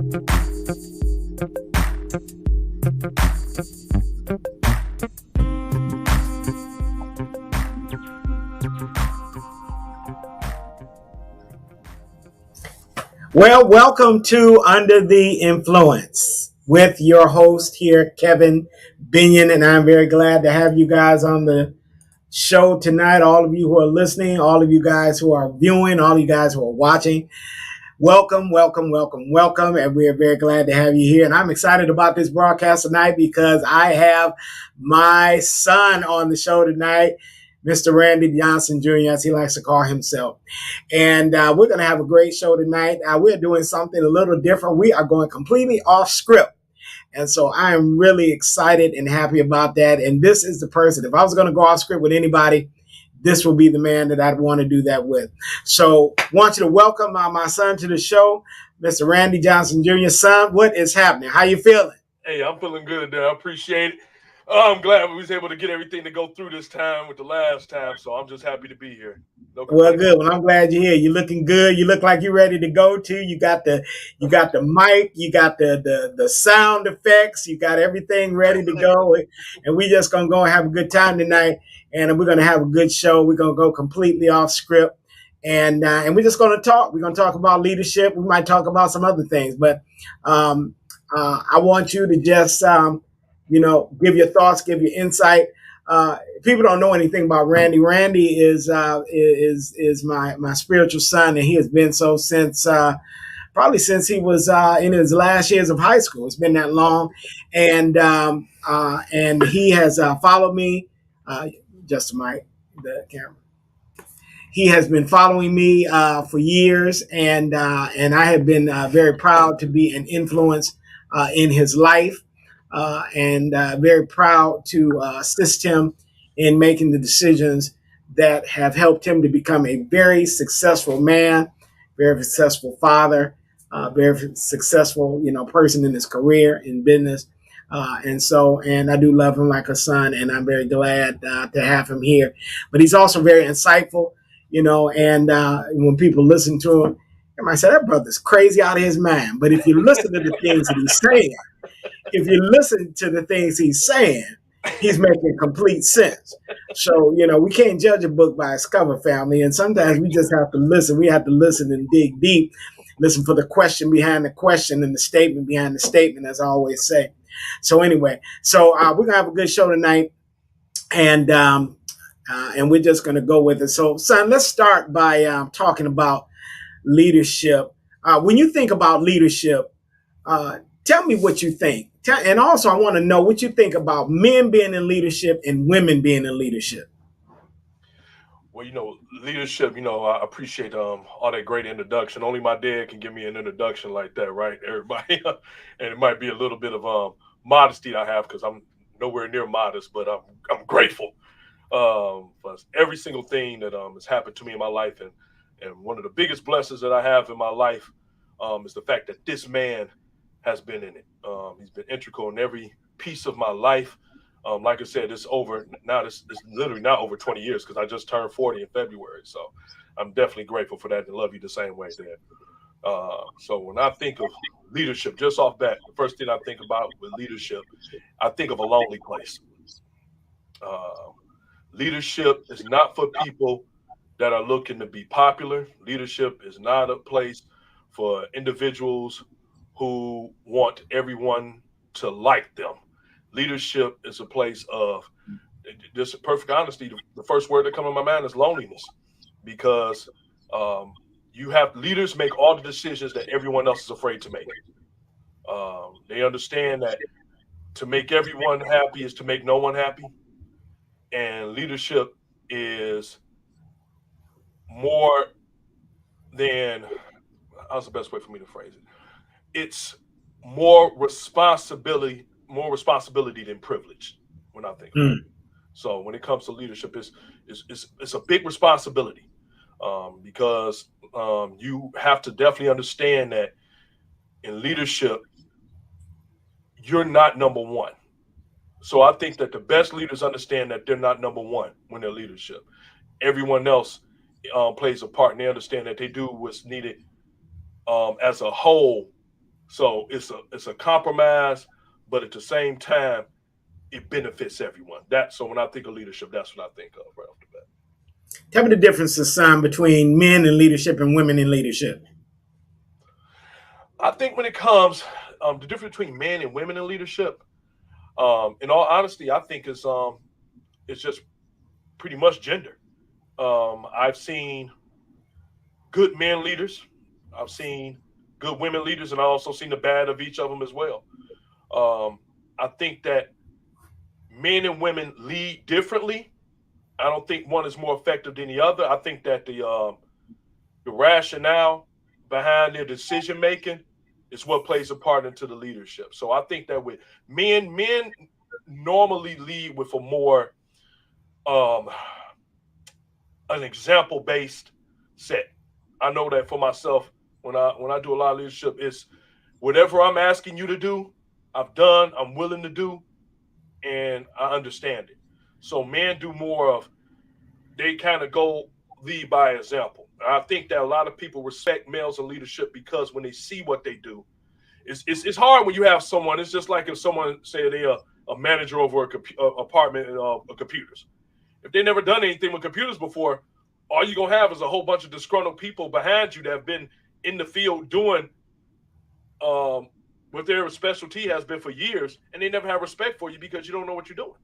Well, welcome to Under the Influence with your host here, Kevin Binion, and I'm very glad to have you guys on the show tonight. All of you who are listening, all of you guys who are viewing, all of you guys who are watching. Welcome, welcome, welcome, welcome, and we are very glad to have you here. And I'm excited about this broadcast tonight because I have my son on the show tonight, Mr. Randy Johnson Jr., as he likes to call himself. And we're going to have a great show tonight. We're doing something a little different. We are going completely off script. And so I am really excited and happy about that. And this is the person, if I was going to go off script with anybody, this will be the man that I'd want to do that with. So I want you to welcome my son to the show, Mr. Randy Johnson Jr. Son, what is happening? How you feeling? Hey, I'm feeling good there. I appreciate it. I'm glad we was able to get everything to go through this time with the last time, so I'm just happy to be here. No Well, complaints. good. Well, I'm glad you're here. You're looking good. You look like you're ready to go too. You got the mic, you got the sound effects, you got everything ready to go. And we just gonna go and have a good time tonight. And we're gonna have a good show. We're gonna go completely off script. And we're just gonna talk. We're gonna talk about leadership. We might talk about some other things, but I want you to just give your thoughts, give your insight. People don't know anything about Randy. Randy is my spiritual son, and he has been so since probably since he was in his last years of high school. It's been that long, and he has followed me. Just the camera. He has been following me for years, and I have been very proud to be an influence in his life, and very proud to assist him in making the decisions that have helped him to become a very successful man, very successful father, very successful person in his career in business. And I do love him like a son, and I'm very glad to have him here. But he's also very insightful, and when people listen to him, they might say, that brother's crazy out of his mind. But if you listen to the things that he's saying, he's making complete sense. So, we can't judge a book by its cover, family. And sometimes we just have to listen. We have to listen and dig deep, listen for the question behind the question and the statement behind the statement, as I always say. So anyway, we're going to have a good show tonight. And we're just going to go with it. So, son, let's start by talking about leadership. When you think about leadership, tell me what you think. And also, I want to know what you think about men being in leadership and women being in leadership. Well, leadership, I appreciate all that great introduction. Only my dad can give me an introduction like that, right? Everybody, and it might be a little bit of modesty I have because I'm nowhere near modest, but I'm grateful for every single thing that has happened to me in my life. And one of the biggest blessings that I have in my life is the fact that this man has been in it. He's been integral in every piece of my life. Like I said, it's literally now over 20 years because I just turned 40 in February. So I'm definitely grateful for that and love you the same way, Dad. So when I think of leadership, just off bat, the first thing I think about with leadership, I think of a lonely place. Leadership is not for people that are looking to be popular. Leadership is not a place for individuals who want everyone to like them. Leadership is a place of just perfect honesty. The first word that comes to my mind is loneliness, because leaders make all the decisions that everyone else is afraid to make. They understand that to make everyone happy is to make no one happy, and leadership is more than, how's the best way for me to phrase it? It's more responsibility than privilege when I think about it. So when it comes to leadership, it's a big responsibility, because you have to definitely understand that in leadership, you're not number one. So I think that the best leaders understand that they're not number one when they're leadership. Everyone else plays a part, and they understand that they do what's needed as a whole So it's a compromise, but at the same time, it benefits everyone. That so when I think of leadership, that's what I think of right off the bat. Tell me the differences, Sam, between men in leadership and women in leadership. I think when it comes the difference between men and women in leadership, in all honesty, I think it's just pretty much gender. I've seen good men leaders. I've seen good women leaders, and I also seen the bad of each of them as well. I think that men and women lead differently. I don't think one is more effective than the other. I think that the rationale behind their decision making is what plays a part into the leadership. So I think that with men normally lead with a more um, an example based set. I know that for myself when I do a lot of leadership, it's whatever I'm asking you to do, I've done, I'm willing to do, and I understand it. So men do more of they kind of go lead by example. I think that a lot of people respect males in leadership because when they see what they do, it's hard when you have someone. It's just like if someone say they're a manager over a apartment of computers. If they never done anything with computers before, all you're gonna have is a whole bunch of disgruntled people behind you that have been in the field doing um, what their specialty has been for years, and they never have respect for you because you don't know what you're doing.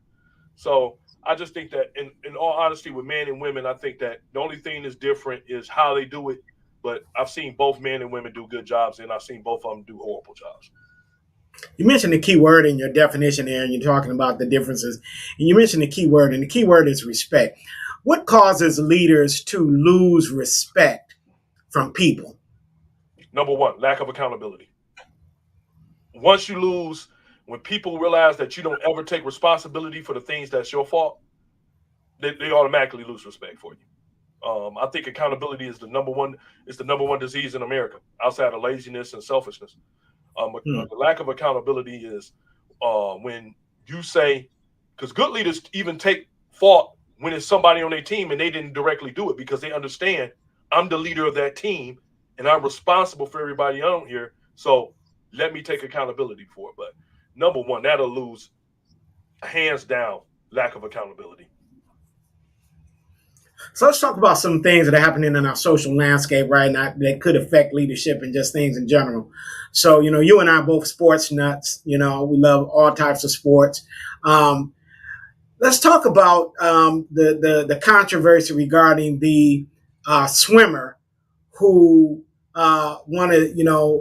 So I just think that, in all honesty, with men and women, I think that the only thing that's different is how they do it. But I've seen both men and women do good jobs, and I've seen both of them do horrible jobs. You mentioned the key word in your definition there, and you're talking about the differences. And you mentioned the key word, and the key word is respect. What causes leaders to lose respect from people? Number one, lack of accountability. Once you lose, when people realize that you don't ever take responsibility for the things that's your fault, they automatically lose respect for you. I think accountability is the number one disease in America outside of laziness and selfishness. Hmm. The lack of accountability is when you say, because good leaders even take fault when it's somebody on their team and they didn't directly do it because they understand I'm the leader of that team and I'm responsible for everybody on here. So let me take accountability for it. But number one, that'll lose hands down lack of accountability. So let's talk about some things that are happening in our social landscape right now that could affect leadership and just things in general. So, you and I are both sports nuts. We love all types of sports. Um, let's talk about the controversy regarding the swimmer who wanted,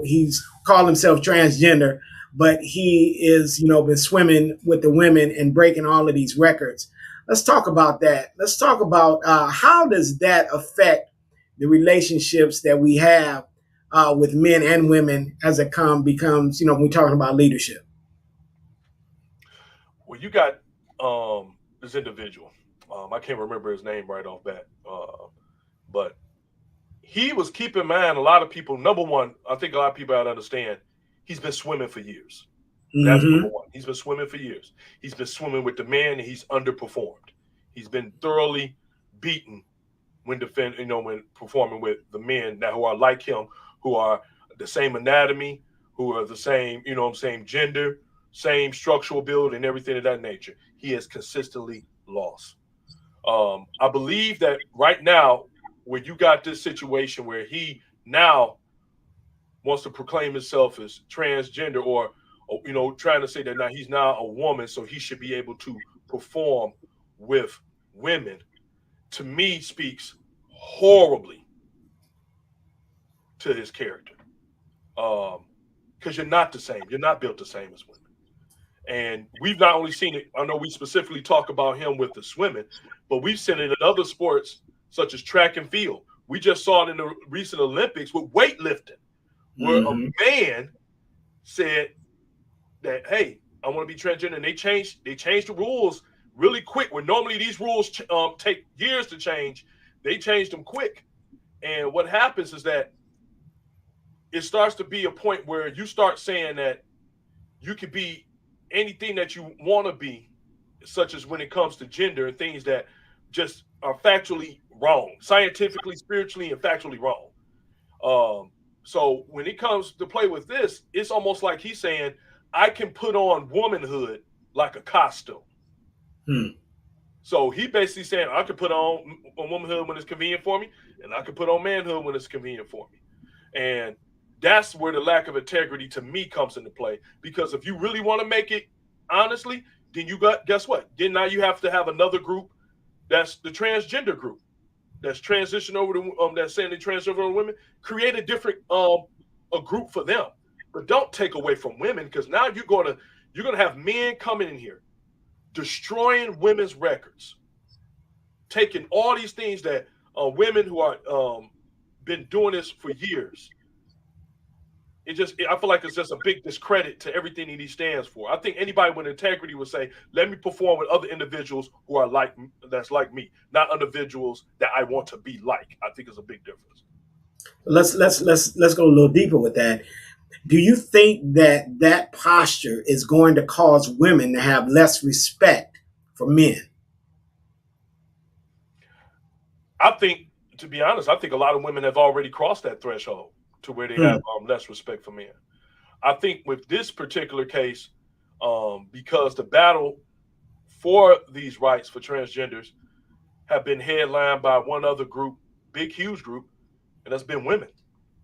he's called himself transgender, but he is, been swimming with the women and breaking all of these records. Let's talk about that. Let's talk about how does that affect the relationships that we have with men and women as it becomes, when we're talking about leadership. Well, you got this individual. I can't remember his name right off bat, but he was keep in mind a lot of people. Number one, I think a lot of people have to understand he's been swimming for years. That's number Mm-hmm. one. He's been swimming for years. He's been swimming with the man, and he's underperformed. He's been thoroughly beaten when performing with the men that who are like him, who are the same anatomy, who are the same, same gender, same structural build, and everything of that nature. He has consistently lost. I believe that right now, where you got this situation where he now wants to proclaim himself as transgender or trying to say that now he's now a woman, so he should be able to perform with women, to me speaks horribly to his character. Because you're not the same. You're not built the same as women. And we've not only seen it, I know we specifically talk about him with the swimming, but we've seen it in other sports such as track and field. We just saw it in the recent Olympics with weightlifting, where a Mm-hmm. man said that, hey, I want to be transgender. And they changed the rules really quick. Where normally these rules take years to change, they changed them quick. And what happens is that it starts to be a point where you start saying that you could be anything that you want to be, such as when it comes to gender and things that just are factually wrong, scientifically, spiritually, and factually wrong. Um, So when it comes to play with this, it's almost like he's saying, I can put on womanhood like a costume. Hmm. So he basically saying, I can put on womanhood when it's convenient for me, and I can put on manhood when it's convenient for me. And that's where the lack of integrity to me comes into play. Because if you really want to make it honestly, then you got, guess what? Then now you have to have another group that's the transgender group that's transition over to that's saying they transgender over to women. Create a different a group for them, but don't take away from women, because now you're gonna have men coming in here destroying women's records, taking all these things that women who are been doing this for years. I feel like it's just a big discredit to everything that he stands for. I think anybody with integrity would say, "Let me perform with other individuals who are that's like me, not individuals that I want to be like." I think it's a big difference. Let's go a little deeper with that. Do you think that that posture is going to cause women to have less respect for men? I think, to be honest, I think a lot of women have already crossed that threshold to where they have Hmm. less respect for men. I think with this particular case, because the battle for these rights for transgenders have been headlined by one other group, big, huge group, and that's been women.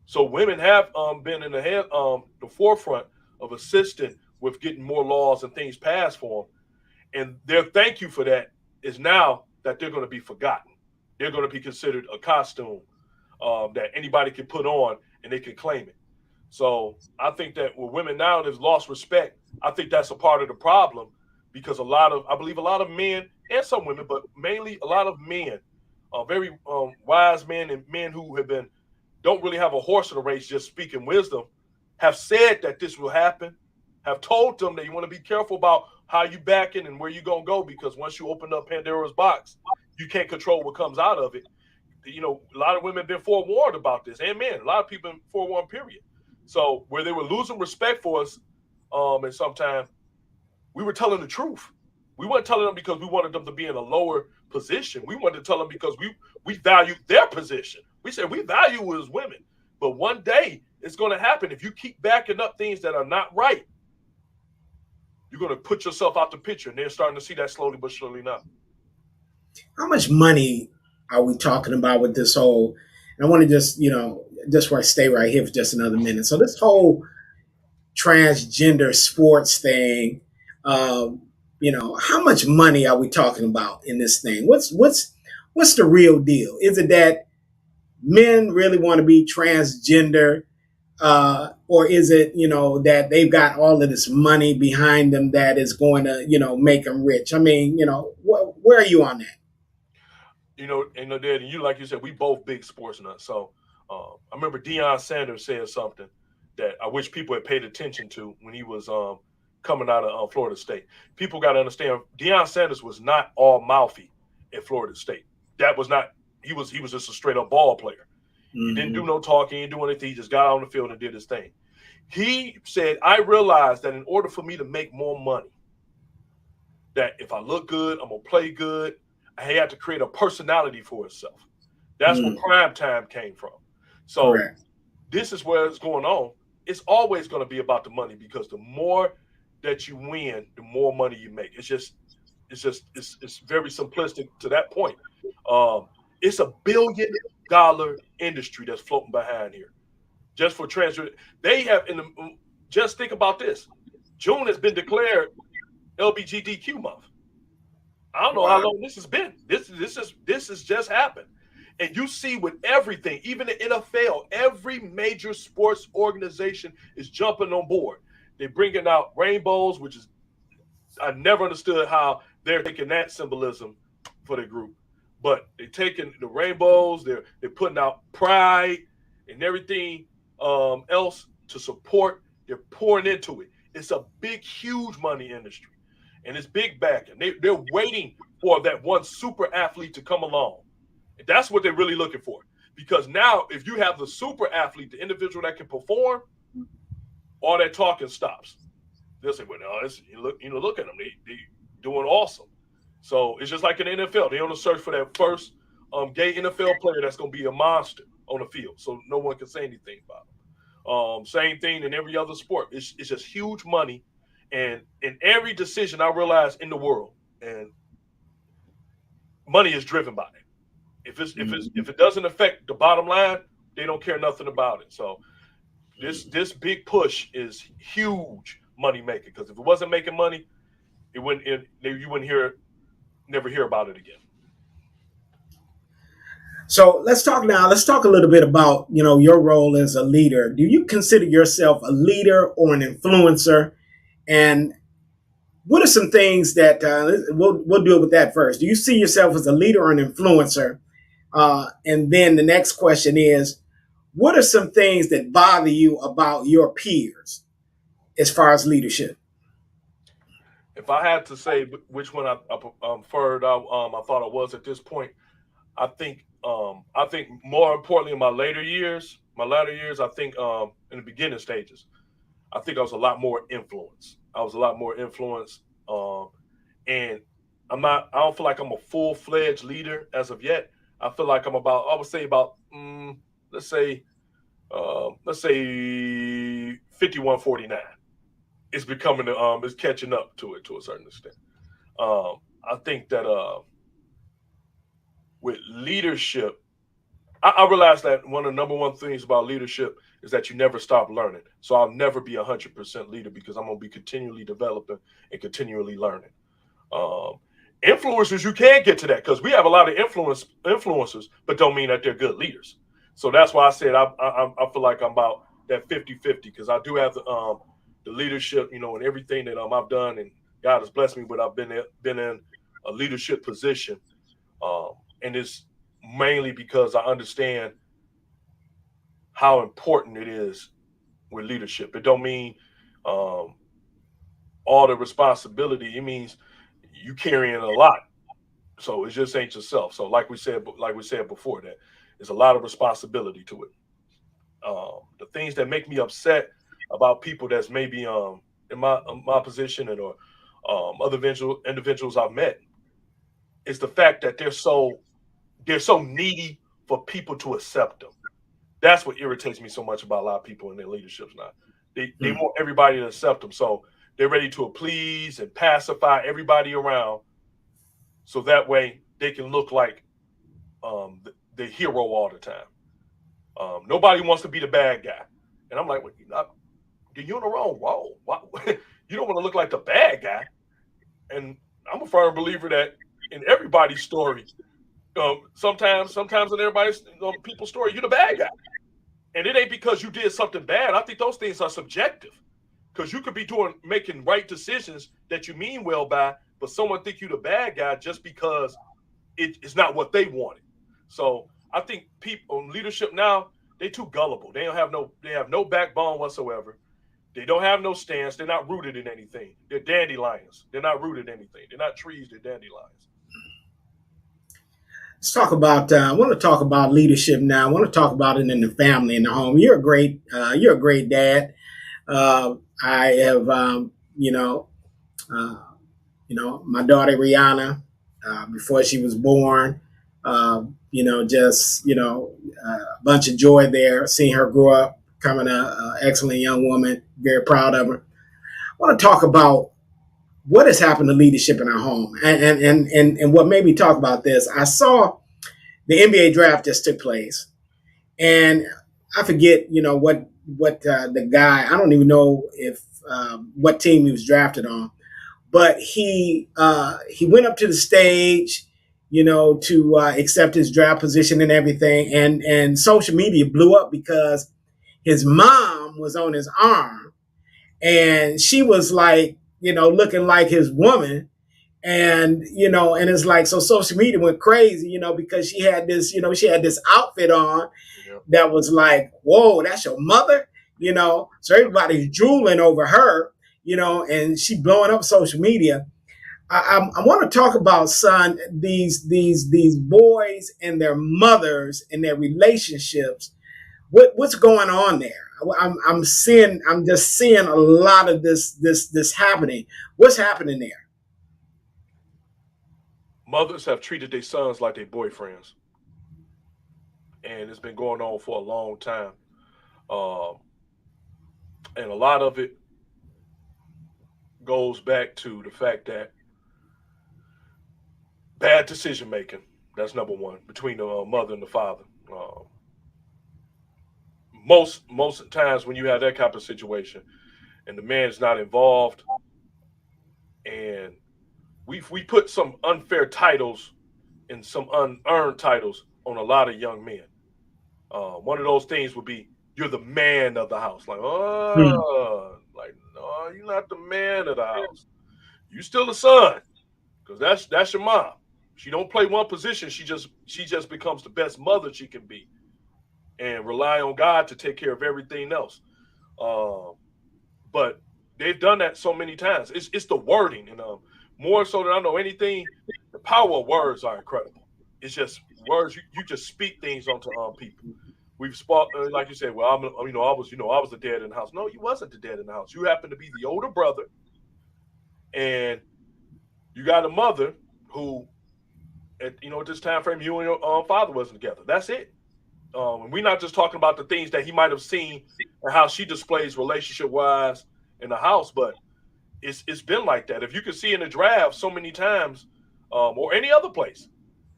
So women have been in the forefront of assisting with getting more laws and things passed for them. And their thank you for that is now that they're going to be forgotten. They're going to be considered a costume that anybody can put on and they can claim it. So I think that with women now, they've lost respect. I think that's a part of the problem, because I believe a lot of men and some women, but mainly a lot of men, very wise men and men who don't really have a horse in the race, just speaking wisdom, have said that this will happen, have told them that you want to be careful about how you backing and where you're going to go, because once you open up Pandora's box, you can't control what comes out of it. A lot of women have been forewarned about this, and men, a lot of people been forewarned, period. So where they were losing respect for us, and sometimes we were telling the truth. We weren't telling them because we wanted them to be in a lower position. We wanted to tell them because we value their position. We said we value as women. But one day it's going to happen. If you keep backing up things that are not right, you're going to put yourself out the picture. And they're starting to see that slowly but surely now. How much money are we talking about with this whole? And I want to just where I stay right here for just another minute. So this whole transgender sports thing, how much money are we talking about in this thing? What's the real deal? Is it that men really want to be transgender, or is it that they've got all of this money behind them that is going to make them rich? I mean, where are you on that? Dad, and you, like you said, we both big sports nuts. So I remember Deion Sanders said something that I wish people had paid attention to when he was coming out of Florida State. People got to understand, Deion Sanders was not all mouthy at Florida State. That was not. He was just a straight up ball player. He didn't do Mm-hmm. no talking, he didn't do anything. He just got out on the field and did his thing. He said, I realized that in order for me to make more money, that if I look good, I'm gonna play good. I had to create a personality for itself. That's where Mm, prime time came from. So correct. this is where it's going on. It's always going to be about the money, because the more that you win, the more money you make. It's very simplistic to that point. It's $1 billion industry that's floating behind here just for transfer. They have just think about this. June has been declared LBGTQ month. I don't know how Wow. long this has been. This has just happened. And you see with everything, even the NFL, every major sports organization is jumping on board. They're bringing out rainbows, which is I never understood how they're taking that symbolism for the group. But they're taking the rainbows, they're putting out pride and everything else to support. They're pouring into it. It's a big, huge money industry, and it's big backing. They're waiting for that one super athlete to come along. And that's what they're really looking for. Because now, if you have the super athlete, the individual that can perform, all that talking stops. They'll say, "Well, no, look at them. They doing awesome." So it's just like in the NFL. They're on the search for that first gay NFL player that's going to be a monster on the field, so no one can say anything about it. Same thing in every other sport. It's just huge money, and in every decision I realize in the world, and money is driven by it. If it doesn't affect the bottom line, they don't care nothing about it. So this big push is huge money making, because if it wasn't making money, you wouldn't never hear about it again. So let's talk now. Let's talk a little bit about your role as a leader. Do you consider yourself a leader or an influencer? And what are some things that we'll do it with that first? Do you see yourself as a leader or an influencer? And then the next question is, what are some things that bother you about your peers as far as leadership? If I had to say which one I preferred, I thought I was at this point. I think more importantly in my latter years, I think in the beginning stages, I think I was a lot more influenced. I was a lot more influenced, and I don't feel like I'm a full fledged leader as of yet. I feel like I would say about, let's say, let's say 51-49. It's becoming it's catching up to it to a certain extent. I think that with leadership, I realized that one of the number one things about leadership is that you never stop learning. So I'll never be 100% leader, because I'm going to be continually developing and continually learning. Um, Influencers, you can get to that, because we have a lot of influencers, but don't mean that they're good leaders. So that's why I said I feel like I'm about that 50-50, because I do have the leadership, and everything that I've done, and God has blessed me with. I've been in a leadership position, and it's mainly because I understand how important it is with leadership. It don't mean um, all the responsibility. It means you carrying a lot. So it just ain't yourself. So like we said before, that there's a lot of responsibility to it. The things that make me upset about people that's maybe in my position, and or other individuals I've met, is the fact that they're so needy for people to accept them. That's what irritates me so much about a lot of people in their leaderships now. They Hmm. want everybody to accept them, so they're ready to please and pacify everybody around, so that way they can look like the hero all the time. Nobody wants to be the bad guy, and I'm like, well, you're in the wrong role. Why? You don't want to look like the bad guy. And I'm a firm believer that in everybody's story, sometimes in everybody's people's story, you're the bad guy. And it ain't because you did something bad. I think those things are subjective. Because you could be making right decisions that you mean well by, but someone think you the bad guy just because it's not what they wanted. So I think people in leadership now, they too gullible. They have no backbone whatsoever. They don't have no stance. They're not rooted in anything. They're dandelions. They're not rooted in anything. They're not trees. They're dandelions. Let's talk about. I want to talk about leadership now. I want to talk about it in the family, in the home. You're a great dad. I have, uh, my daughter Rihanna, before she was born. Just a bunch of joy there, seeing her grow up, becoming a excellent young woman. Very proud of her. I want to talk about what has happened to leadership in our home, and what made me talk about this. I saw the NBA draft just took place, and I forget, what the guy. I don't even know if what team he was drafted on, but he went up to the stage, to accept his draft position and everything, and social media blew up because his mom was on his arm, and she was like, looking like his woman, and it's like, so social media went crazy, because she had this outfit on Yeah. that was like, whoa, that's your mother, so Yeah. everybody's drooling over her, and she blowing up social media. I want to talk about, son, these boys and their mothers and their relationships. What's going on there? I'm just seeing a lot of this happening. What's happening there? Mothers have treated their sons like their boyfriends, and it's been going on for a long time. Um, And a lot of it goes back to the fact that bad decision making. That's number one between the mother and the father. Most times when you have that type of situation and the man's not involved, and we put some unfair titles and some unearned titles on a lot of young men. One of those things would be you're the man of the house. Hmm. Like no, you're not the man of the house. You still the son, because that's your mom. She don't play one position. She just becomes the best mother she can be, and rely on God to take care of everything else. Um, but they've done that so many times. It's the wording, and more so than I know anything, the power of words are incredible. It's just words. You just speak things onto people. We've spoke like you said. Well, I was the dad in the house. No, you wasn't the dad in the house. You happened to be the older brother, and you got a mother who, at this time frame, you and your father wasn't together. That's it. And we're not just talking about the things that he might have seen and how she displays relationship wise in the house, but it's been like that. If you can see in the draft so many times, or any other place,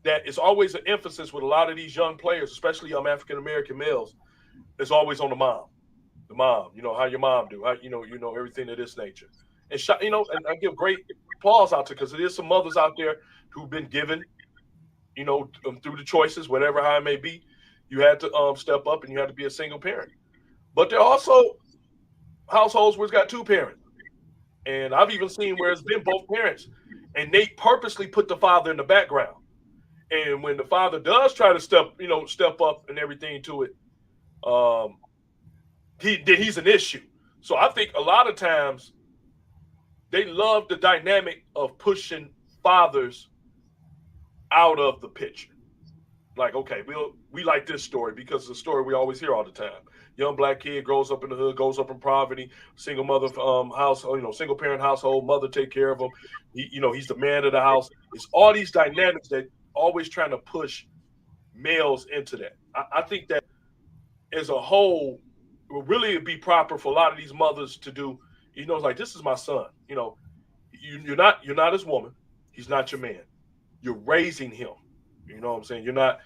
that it's always an emphasis with a lot of these young players, especially African American males. It's always on the mom. The mom, how your mom do, how everything of this nature, and and I give great applause out to because there is some mothers out there who've been given, through the choices, whatever how it may be, you had to step up and you had to be a single parent. But there are also households where it's got two parents. And I've even seen where it's been both parents, and they purposely put the father in the background. And when the father does try to step up and everything to it, um, he's an issue. So I think a lot of times they love the dynamic of pushing fathers out of the picture. Like, okay, we like this story because it's a story we always hear all the time. Young black kid grows up in the hood, grows up in poverty, single mother house, single parent household, mother take care of him. He's the man of the house. It's all these dynamics that always trying to push males into that. I think that as a whole, it would really be proper for a lot of these mothers to do. It's like this is my son. You're not his woman. He's not your man. You're raising him. You know what I'm saying? You're not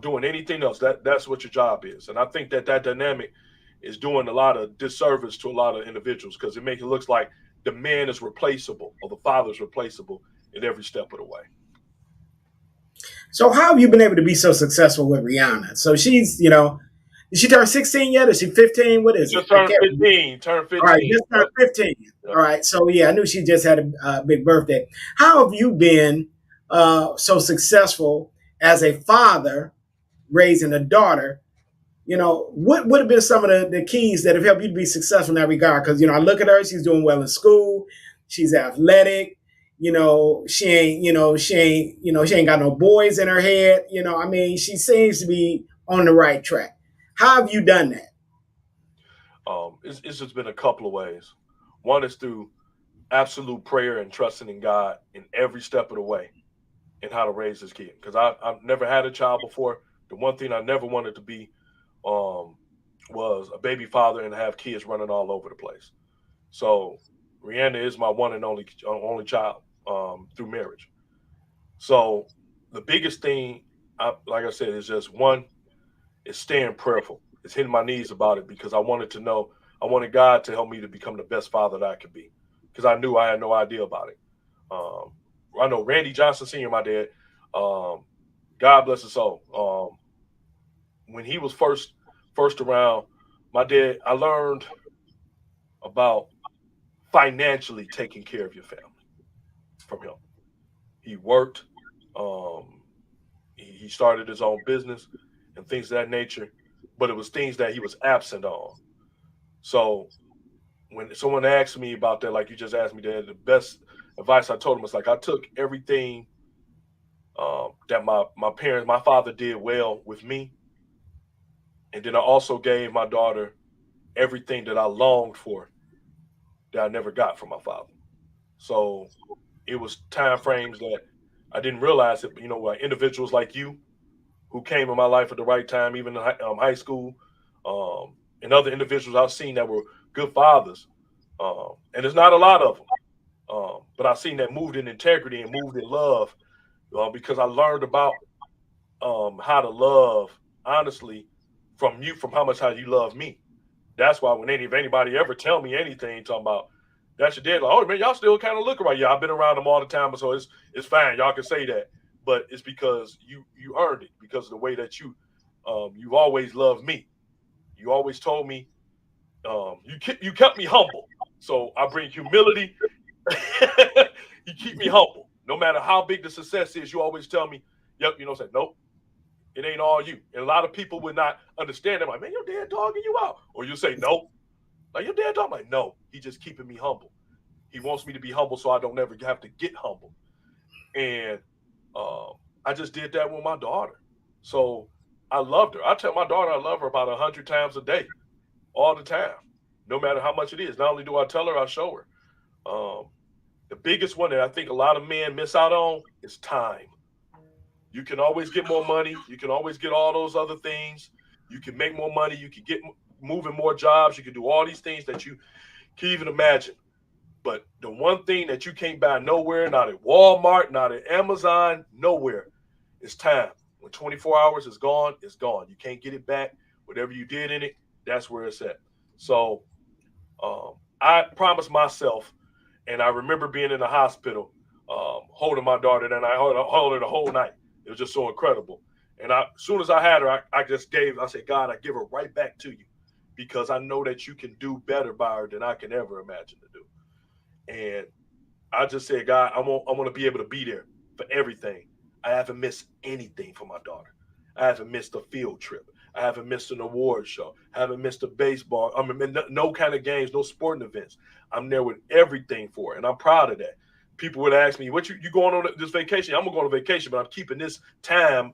doing anything else. That's what your job is. And I think that dynamic is doing a lot of disservice to a lot of individuals because it makes it look like the man is replaceable or the father is replaceable in every step of the way. So how have you been able to be so successful with Rihanna? So she's, did she turn 16 yet? Is she 15? What He is it? just I turned can't remember. 15. Turned All right, 15. just turned 15. Yep. All right. So yeah, I knew she just had a big birthday. How have you been so successful as a father raising a daughter? What would have been some of the keys that have helped you to be successful in that regard? Because, I look at her, she's doing well in school, she's athletic, she ain't got no boys in her head. I mean, she seems to be on the right track. How have you done that? It's just been a couple of ways. One is through absolute prayer and trusting in God in every step of the way and how to raise this kid. Because I've never had a child before. The one thing I never wanted to be um, was a baby father and have kids running all over the place. So Rihanna is my one and only child through marriage. So the biggest thing, like I said, is just one is staying prayerful. It's hitting my knees about it because I wanted to know. I wanted God to help me to become the best father that I could be because I knew I had no idea about it. Um, I know Randy Johnson Sr., my dad. Um, God bless his soul. When he was first around, my dad, I learned about financially taking care of your family from him. He worked. Um, he started his own business and things of that nature, but it was things that he was absent on. So when someone asked me about that, like you just asked me, the best advice I told him was like I took everything that my father did well with me, and then I also gave my daughter everything that I longed for that I never got from my father. So it was time frames that I didn't realize it. Like individuals like you who came in my life at the right time, even in high school, and other individuals I've seen that were good fathers, and there's not a lot of them. But I've seen that moved in integrity and moved in love, because I learned about how to love honestly from you, from how you love me. That's why when if anybody ever tell me anything talking about that's your dad, like, oh man, y'all still kind of look right. Yeah, I've been around them all the time, so it's fine. Y'all can say that, but it's because you earned it because of the way that you've always loved me. You always told me you kept me humble. So I bring humility. You keep me humble. No matter how big the success is, you always tell me, yep, say, nope, it ain't all you. And a lot of people would not understand. They're like, man, your dad dogging you out. Or you say, nope. Like, your dad dog? I'm like, no, he just keeping me humble. He wants me to be humble so I don't ever have to get humble. And um, I just did that with my daughter. So I loved her. I tell my daughter I love her about 100 times a day, all the time, no matter how much it is. Not only do I tell her, I show her. Um, the biggest one that I think a lot of men miss out on is time. You can always get more money. You can always get all those other things. You can make more money. You can get moving more jobs. You can do all these things that you can even imagine. But the one thing that you can't buy nowhere, not at Walmart, not at Amazon, nowhere, is time. When 24 hours is gone, it's gone. You can't get it back. Whatever you did in it, that's where it's at. So I promised myself, and I remember being in the hospital, holding my daughter, and I held her the whole night. It was just so incredible. And as soon as I had her, I said, God, I give her right back to you because I know that you can do better by her than I can ever imagine to do. And I just said, God, I want to be able to be there for everything. I haven't missed anything for my daughter. I haven't missed a field trip. I haven't missed an award show. I haven't missed a baseball. I mean, no kind of games, no sporting events. I'm there with everything for her, and I'm proud of that. People would ask me, "What you going on this vacation?" I'm gonna go on a vacation, but I'm keeping this time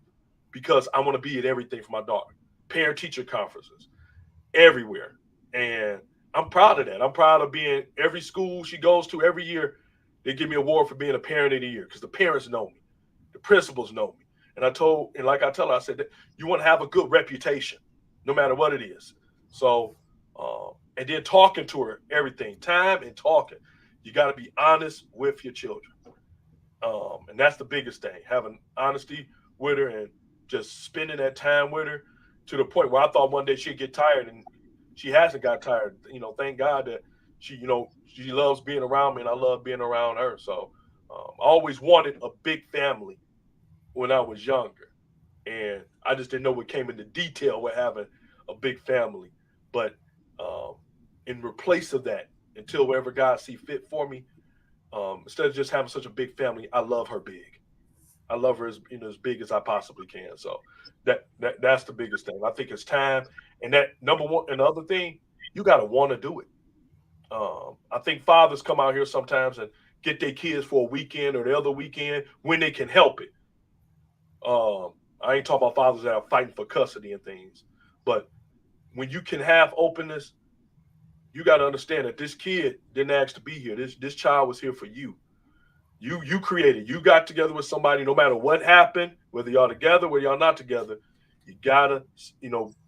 because I want to be at everything for my daughter. Parent teacher conferences, everywhere. And I'm proud of that. I'm proud of being every school she goes to every year. They give me an award for being a parent of the year because the parents know me, the principals know me. And like I tell her, I said, that you want to have a good reputation, no matter what it is. So, and then talking to her, everything, time and talking. You got to be honest with your children. And that's the biggest thing, having honesty with her and just spending that time with her to the point where I thought one day she'd get tired, and she hasn't got tired. Thank God that she loves being around me and I love being around her. So I always wanted a big family when I was younger, and I just didn't know what came into detail with having a big family. But um, in replace of that, until wherever God see fit for me, instead of just having such a big family, I love her big. I love her as big as I possibly can. So that's the biggest thing. I think it's time, and that number one. And the other thing, you got to want to do it. I think fathers come out here sometimes and get their kids for a weekend or the other weekend when they can help it. I ain't talking about fathers that are fighting for custody and things, but when you can have openness, you got to understand that this kid didn't ask to be here. This child was here for you. You created. You got together with somebody. No matter what happened, whether y'all together, whether y'all not together, you gotta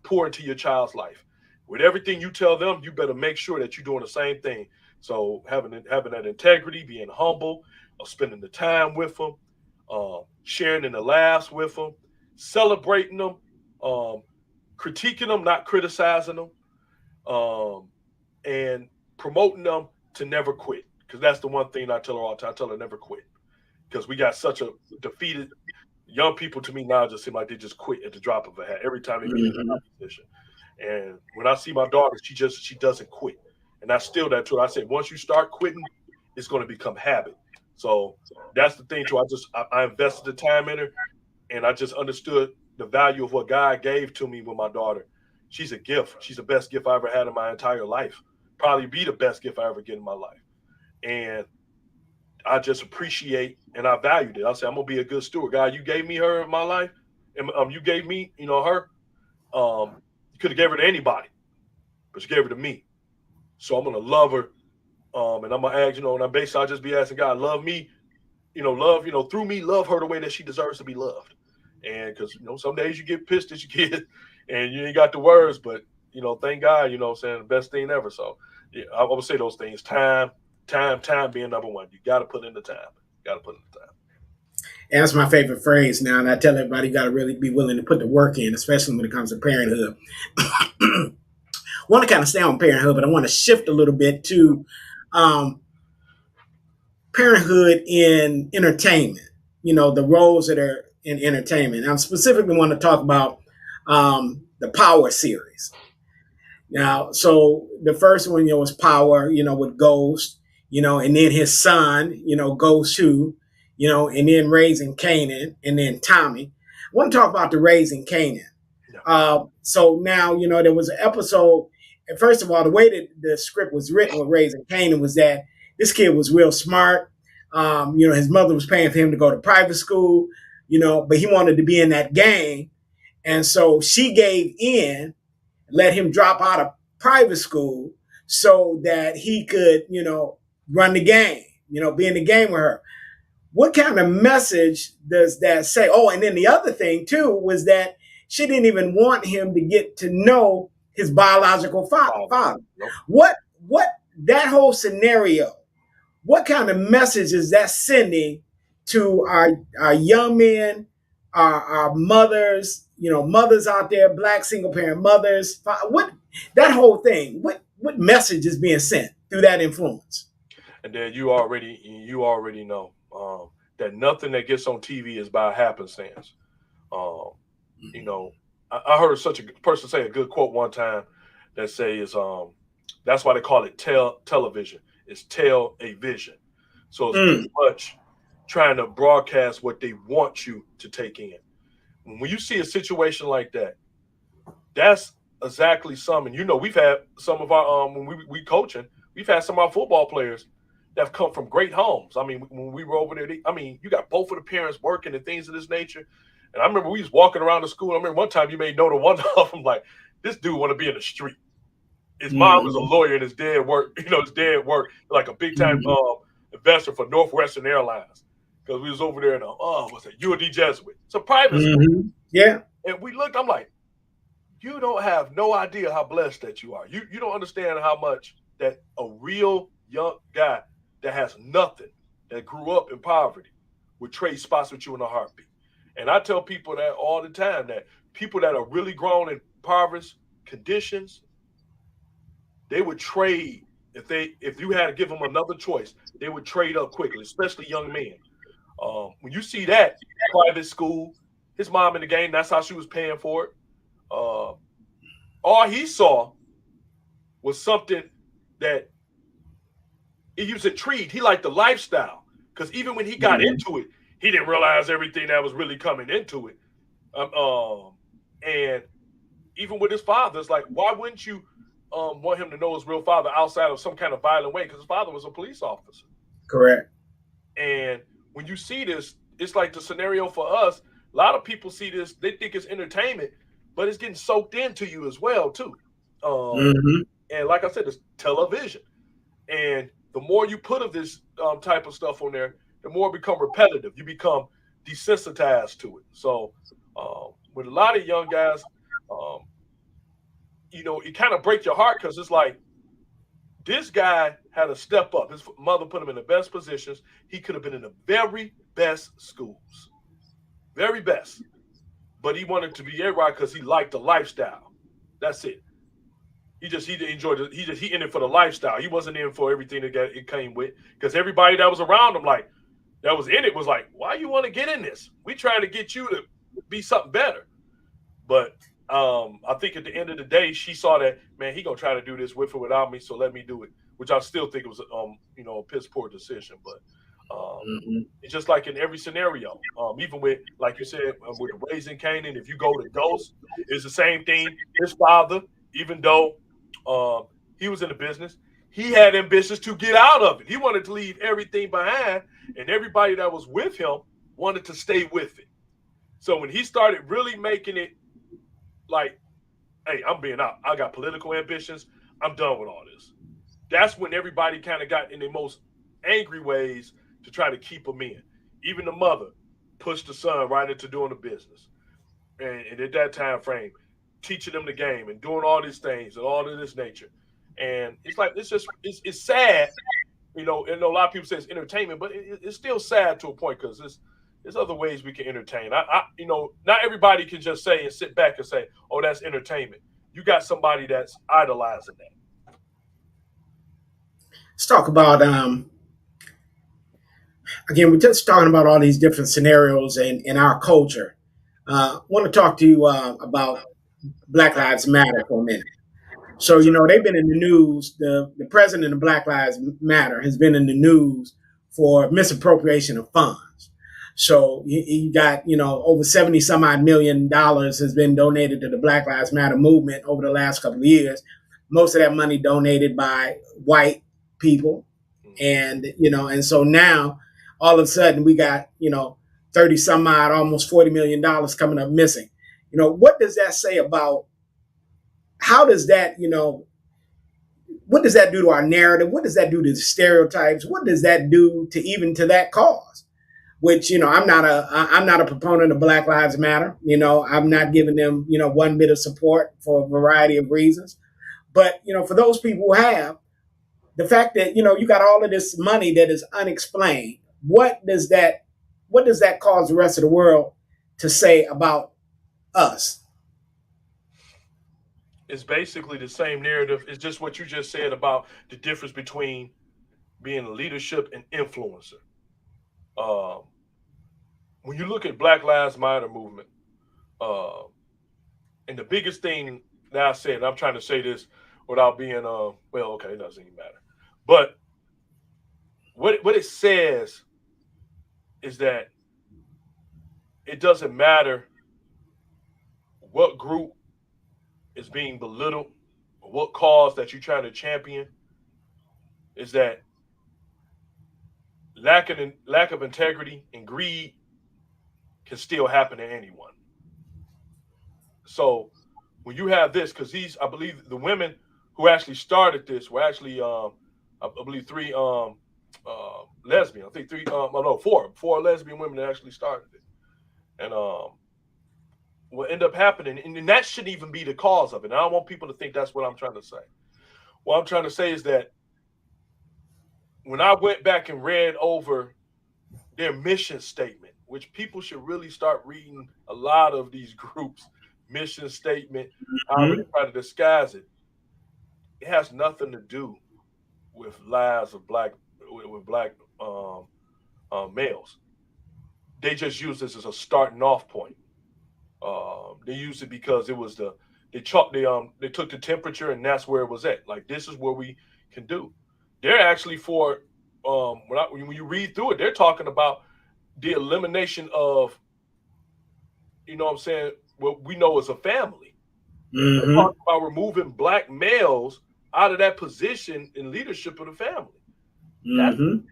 pour into your child's life. With everything you tell them, you better make sure that you're doing the same thing. So having that integrity, being humble, spending the time with them, sharing in the laughs with them, celebrating them, um, critiquing them, not criticizing them, um, and promoting them to never quit. Because that's the one thing I tell her all the time. I tell her never quit. Because we got such a defeated young people to me now just seem like they just quit at the drop of a hat every time they get in Mm-hmm. a position. And when I see my daughter, she doesn't quit. And I still that too. I say once you start quitting, it's going to become habit. So that's the thing too. I invested the time in her, and I just understood the value of what God gave to me with my daughter. She's a gift. She's the best gift I ever had in my entire life. Probably be the best gift I ever get in my life. And I just appreciate and I valued it. I said, I'm gonna be a good steward. God, you gave me her in my life, and you gave me, her. You could have gave her to anybody, but you gave her to me. So I'm gonna love her. And I'm gonna ask, and I basically I'll just be asking God, love me, love, through me, love her the way that she deserves to be loved. And because some days you get pissed at your kid and you ain't got the words, but thank God, I'm saying the best thing ever. So Yeah, I would say those things. Time being number one. You got to put in the time. Got to put in the time. And that's my favorite phrase now. And I tell everybody, you got to really be willing to put the work in, especially when it comes to parenthood. I want to kind of stay on parenthood, but I want to shift a little bit to um, parenthood in entertainment. You know, the roles that are in entertainment. I specifically want to talk about the Power series. Now, so the first one, was Power, with Ghost, and then his son, Ghost 2, and then Raising Canaan, and then Tommy. I want to talk about the Raising Canaan. Yeah. So now, there was an episode. And first of all, the way that the script was written with Raising Canaan was that this kid was real smart. His mother was paying for him to go to private school, but he wanted to be in that gang. And so she gave in, let him drop out of private school so that he could, run the game, be in the game with her. What kind of message does that say? Oh, and then the other thing too was that she didn't even want him to get to know his biological father. Nope. What that whole scenario, what kind of message is that sending to our young men, our mothers, mothers out there, black single parent mothers? What that whole thing? What message is being sent through that influence? And then you already know that nothing that gets on TV is by happenstance. Um, you know, I heard such a person say a good quote one time that says, that's why they call it television. It's tell a vision. So it's pretty Mm, much trying to broadcast what they want you to take in. When you see a situation like that, that's exactly something. We've had some of our when we coaching, we've had some of our football players that have come from great homes. I mean, when we were over there, you got both of the parents working and things of this nature. And I remember we was walking around the school. I remember one time you made note of one of them, like, this dude want to be in the street. His mom was a mm, lawyer and his dad worked, his dad worked like a big time mm, investor for Northwestern Airlines. Because we was over there in what's that, UD Jesuit. It's a private school. yeah, And we looked, I'm like, you don't have no idea how blessed that you are. You don't understand how much that a real young guy that has nothing, that grew up in poverty, would trade spots with you in a heartbeat. And I tell people that all the time, that people that are really grown in impoverished conditions, they would trade if you had to give them another choice, they would trade up quickly, especially young men. When you see that private school, his mom in the game, that's how she was paying for it. Uh, all he saw was something that he was intrigued. He liked the lifestyle because even when he got mm, into it, he didn't realize everything that was really coming into it. And even with his father, it's like, why wouldn't you want him to know his real father outside of some kind of violent way? Because his father was a police officer. correct. And when you see this, it's like the scenario for us. A lot of people see this, they think it's entertainment, but it's getting soaked into you as well too. Um, Hmm. and like I said, it's television. And the more you put of this type of stuff on there, the more it become repetitive. You become desensitized to it. So with a lot of young guys, um, it kind of breaks your heart because it's like this guy had to step up. His mother put him in the best positions. He could have been in the very best schools, very best. But he wanted to be everywhere because he liked the lifestyle. That's it. He enjoyed it. He in it for the lifestyle. He wasn't in for everything that it came with. Because everybody that was around him, like that was in it, was like, why you want to get in this? We trying to get you to be something better. But I think at the end of the day, she saw that, man, he gonna try to do this with or without me, so let me do it. Which I still think it was a piss poor decision. But Hmm. it's just like in every scenario. Even with, like you said, with raising Canaan, if you go to Ghost, it's the same thing. His father, even though he was in the business, he had ambitions to get out of it. He wanted to leave everything behind, and everybody that was with him wanted to stay with it. So when he started really making it like, hey, I'm being out. I got political ambitions. I'm done with all this. That's when everybody kind of got in their most angry ways to try to keep him in. Even the mother pushed the son right into doing the business. And at that time frame, teaching them the game and doing all these things and all of this nature. And it's like it's sad. A lot of people say it's entertainment, but it's still sad to a point because there's other ways we can entertain. Not everybody can just say and sit back and say, "Oh, that's entertainment." You got somebody that's idolizing that. Let's talk about again. We're just talking about all these different scenarios in our culture. I want to talk to you about Black Lives Matter for a minute. So, Yes, sir. they've been in the news. The president of Black Lives Matter has been in the news for misappropriation of funds. So you got, over 70 some odd $1 million has been donated to the Black Lives Matter movement over the last couple of years. Most of that money donated by white people. Mm-hmm. And so now all of a sudden we got, 30 some odd, almost $40 million coming up missing. What does that say about how does that, what does that do to our narrative? What does that do to the stereotypes? What does that do to even to that cause? Which I'm not a proponent of Black Lives Matter. I'm not giving them one bit of support for a variety of reasons. But for those people who have the fact that you got all of this money that is unexplained, what does that cause the rest of the world to say about us? It's basically the same narrative. It's just what you just said about the difference between being a leadership and influencer. Um, when you look at Black Lives Matter movement, uh, and the biggest thing that I said, and I'm trying to say this without being well, okay, it doesn't even matter. But what it says is that it doesn't matter what group is being belittled or what cause that you're trying to champion, is that lack of integrity and greed can still happen to anyone. So when you have this, because I believe the women who actually started this were actually, I believe three lesbian. I think three, oh no, four lesbian women that actually started it, and what end up happening, and that shouldn't even be the cause of it. And I don't want people to think that's what I'm trying to say. What I'm trying to say is that when I went back and read over their mission statement, which people should really start reading a lot of these groups' mission statement, however they Mm-hmm. try to disguise it, it has nothing to do with lives of black males. They just use this as a starting off point. They used it because it was they took the temperature and that's where it was at. Like this is where we can do. They're actually for when you read through it, they're talking about the elimination of what I'm saying what we know as a family. They're Mm-hmm. talking about removing black males out of that position in leadership of the family. That's Mm-hmm.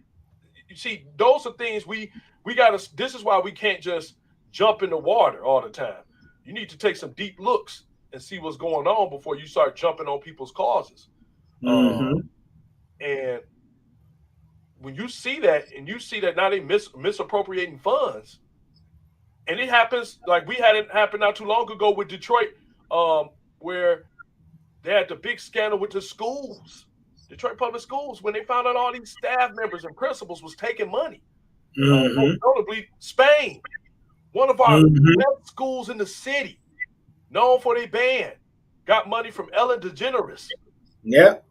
you see, those are things we gotta. This is why we can't just jump in the water all the time. You need to take some deep looks and see what's going on before you start jumping on people's causes. Uh, Mm-hmm. and when you see that, and you see that now they misappropriating funds, and it happens like we had it happen not too long ago with Detroit, where they had the big scandal with the schools, Detroit public schools, when they found out all these staff members and principals was taking money. Most Mm-hmm. notably, Spain, one of our Mm-hmm. best schools in the city, known for their band, got money from Ellen DeGeneres. Yep.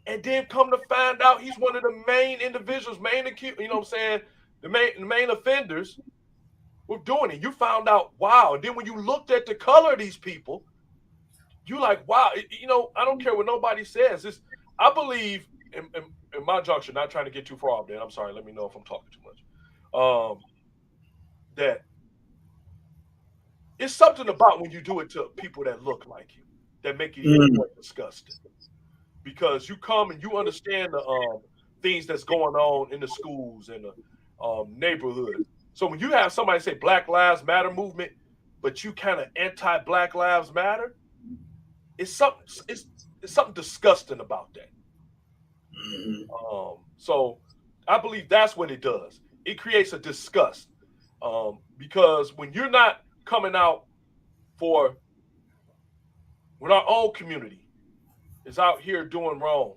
And then come to find out he's one of the main individuals, main accused, you know what I'm saying? The main offenders were doing it. You found out, wow. And then when you looked at the color of these people, you like, wow. I don't care what nobody says. I believe in my junction, not trying to get too far off there. I'm sorry. Let me know if I'm talking too much. That it's something about when you do it to people that look like you that make it even Mm-hmm. more disgusting because you come and you understand the things that's going on in the schools and the neighborhoods. So when you have somebody say Black Lives Matter movement, but you kind of anti Black Lives Matter, it's something it's something disgusting about that. So I believe that's what it does. It creates a disgust because when you're not coming out for with our own community, is out here doing wrong.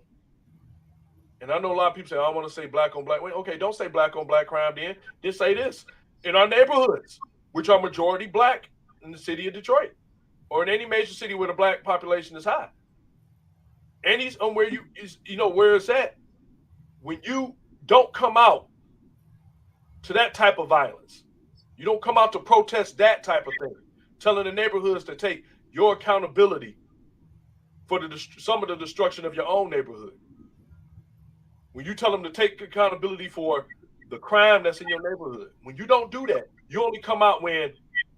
And I know a lot of people say, I want to say black on black. Wait, okay, don't say black on black crime then. Just say this. In our neighborhoods, which are majority black in the city of Detroit, or in any major city where the black population is high. Any where you is where it's at. When you don't come out to that type of violence, you don't come out to protest that type of thing, telling the neighborhoods to take your accountability for some of the destruction of your own neighborhood. When you tell them to take accountability for the crime that's in your neighborhood, when you don't do that, you only come out when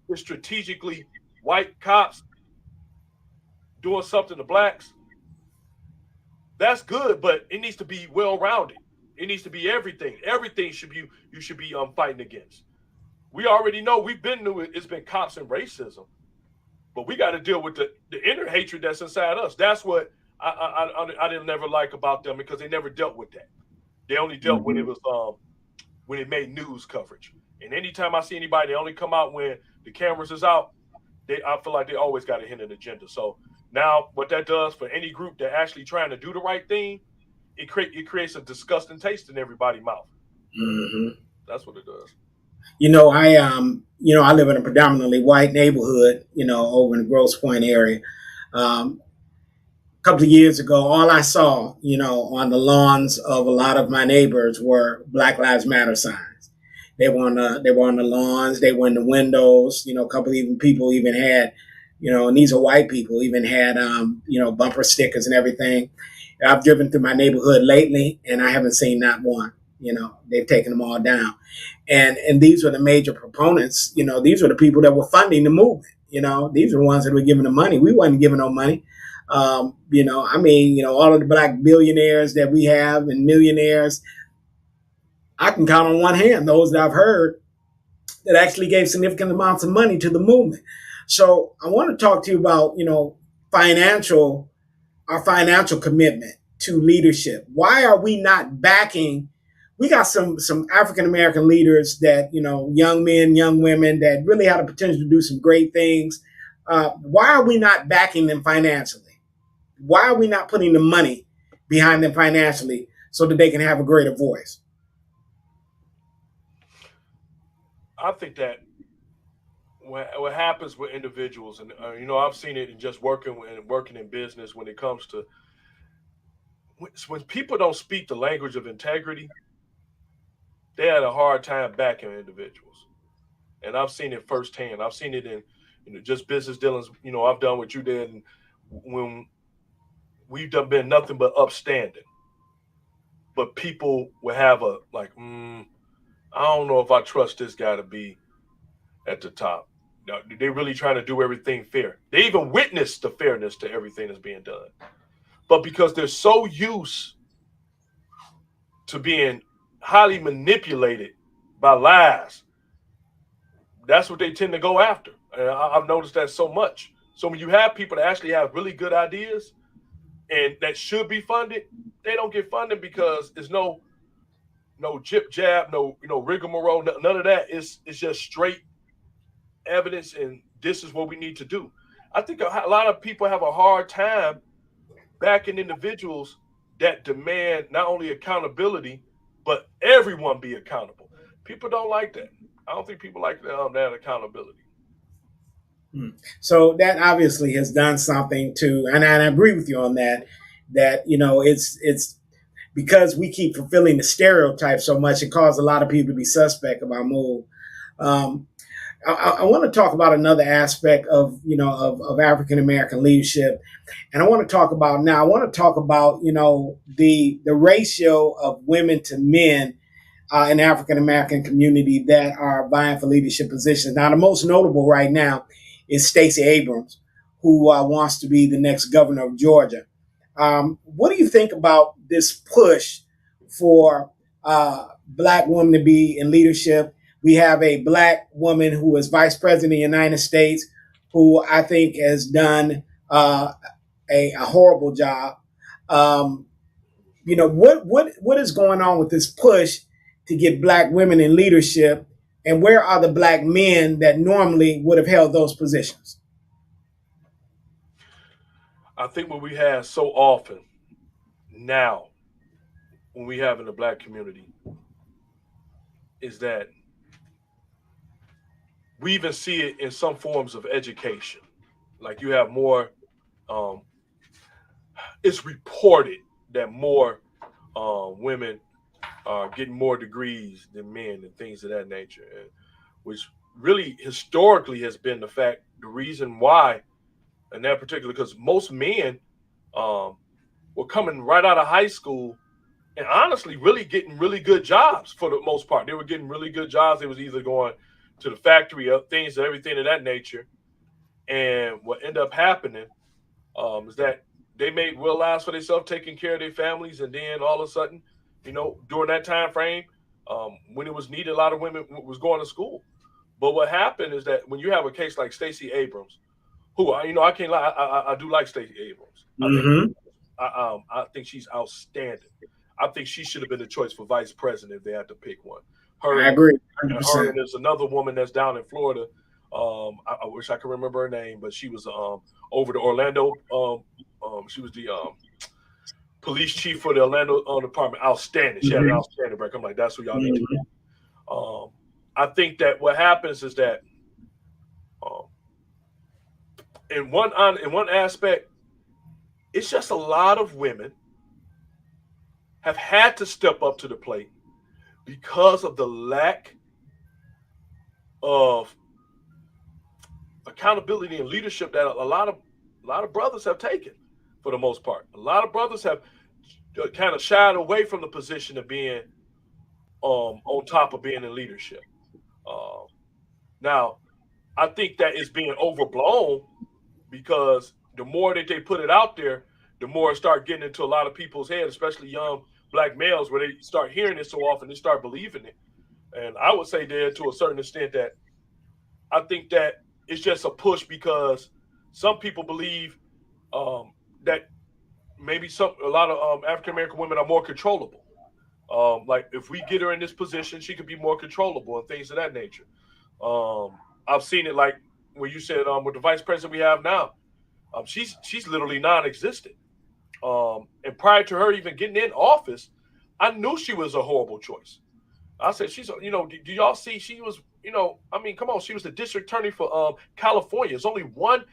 it's strategically white cops doing something to blacks. That's good, but it needs to be well rounded. It needs to be everything. Everything should be you should be fighting against. We already know we've been through it. It's been cops and racism, but we got to deal with the inner hatred that's inside us. That's what I didn't never like about them because they never dealt with that. They only dealt when it was when it made news coverage. And anytime I see anybody, they only come out when the cameras is out. I feel like they always got a hidden agenda. So now, what that does for any group that actually trying to do the right thing, it creates a disgusting taste in everybody's mouth. Mm-hmm. That's what it does. I live in a predominantly white neighborhood, over in the Grosse Pointe area. A couple of years ago, all I saw, on the lawns of a lot of my neighbors were Black Lives Matter signs. They were on the lawns, they were in the windows. A couple of even people even had, and these are white people, even had bumper stickers and everything. I've driven through my neighborhood lately, and I haven't seen not one. They've taken them all down, and these were the major proponents. These were the people that were funding the movement. These are the ones that were giving the money. We wasn't giving no money. All of the black billionaires that we have and millionaires, I can count on one hand those that I've heard that actually gave significant amounts of money to the movement. So I want to talk to you about, financial, our financial commitment to leadership. Why are we not backing? We got some African American leaders that, young men, young women that really have the potential to do some great things. Why are we not backing them financially? Why are we not putting the money behind them financially so that they can have a greater voice? I think that what happens with individuals, and I've seen it in just working in business when it comes to when people don't speak the language of integrity, they had a hard time backing individuals. And I've seen it firsthand. I've seen it in just business dealings. I've done what you did, and when we've done been nothing but upstanding, but people will have a like, I don't know if I trust this guy to be at the top. Now, they really trying to do everything fair. They even witness the fairness to everything that's being done. But because they're so used to being highly manipulated by lies, that's what they tend to go after. And I've noticed that so much. So when you have people that actually have really good ideas and that should be funded, they don't get funded because there's no jip jab, no rigmarole, none of that. It's just straight evidence, and this is what we need to do. I think a lot of people have a hard time backing individuals that demand not only accountability, but everyone be accountable. People don't like that. I don't think people like that accountability. So that obviously has done something to, and I agree with you on that. That it's because we keep fulfilling the stereotype so much, it caused a lot of people to be suspect of our move. Um, I want to talk about another aspect of of African American leadership, and I want to talk about now. I want to talk about the ratio of women to men in the African American community that are vying for leadership positions. Now, the most notable right now is Stacey Abrams, who wants to be the next governor of Georgia. What do you think about this push for black women to be in leadership? We have a black woman who is vice president of the United States, who I think has done a horrible job. Um, what is going on with this push to get black women in leadership, and where are the black men that normally would have held those positions? I think what we have so often now, when we have in the black community, is that we even see it in some forms of education. Like you have more, um, it's reported that more women are getting more degrees than men and things of that nature, and which really historically has been the reason why, in that particular, because most men um, were coming right out of high school and honestly really getting really good jobs for the most part. They were getting really good jobs. They was either going to the factory of things, everything of that nature. And what ended up happening is that they made real lives for themselves, taking care of their families, and then all of a sudden, during that time frame, when it was needed, a lot of women was going to school. But what happened is that when you have a case like Stacey Abrams, who I can't lie, I do like Stacey Abrams. Mm-hmm. I think she's outstanding. I think she should have been the choice for vice president if they had to pick one. Her I and agree, 100%. there's another woman that's down in Florida. I wish I could remember her name, but she was over the Orlando. She was the police chief for the Orlando department. Outstanding. She had an Mm-hmm. outstanding record. I'm like, that's who y'all need to Mm-hmm. get. Um, I think that what happens is that um, in one aspect, it's just a lot of women have had to step up to the plate because of the lack of accountability and leadership that a lot of brothers have taken for the most part. A lot of brothers have kind of shied away from the position of being on top of being in leadership. Um, Now, I think that is being overblown because the more that they put it out there, the more it start getting into a lot of people's head, especially young black males, where they start hearing it so often, they start believing it. And I would say there to a certain extent that I think that it's just a push because some people believe that maybe a lot of African American women are more controllable. Like if we get her in this position, she could be more controllable and things of that nature. I've seen it like where you said with the vice president we have now, she's literally non-existent. And prior to her even getting in office, I knew she was a horrible choice. I said, do y'all see she was, I mean, come on, she was the district attorney for California. There's only one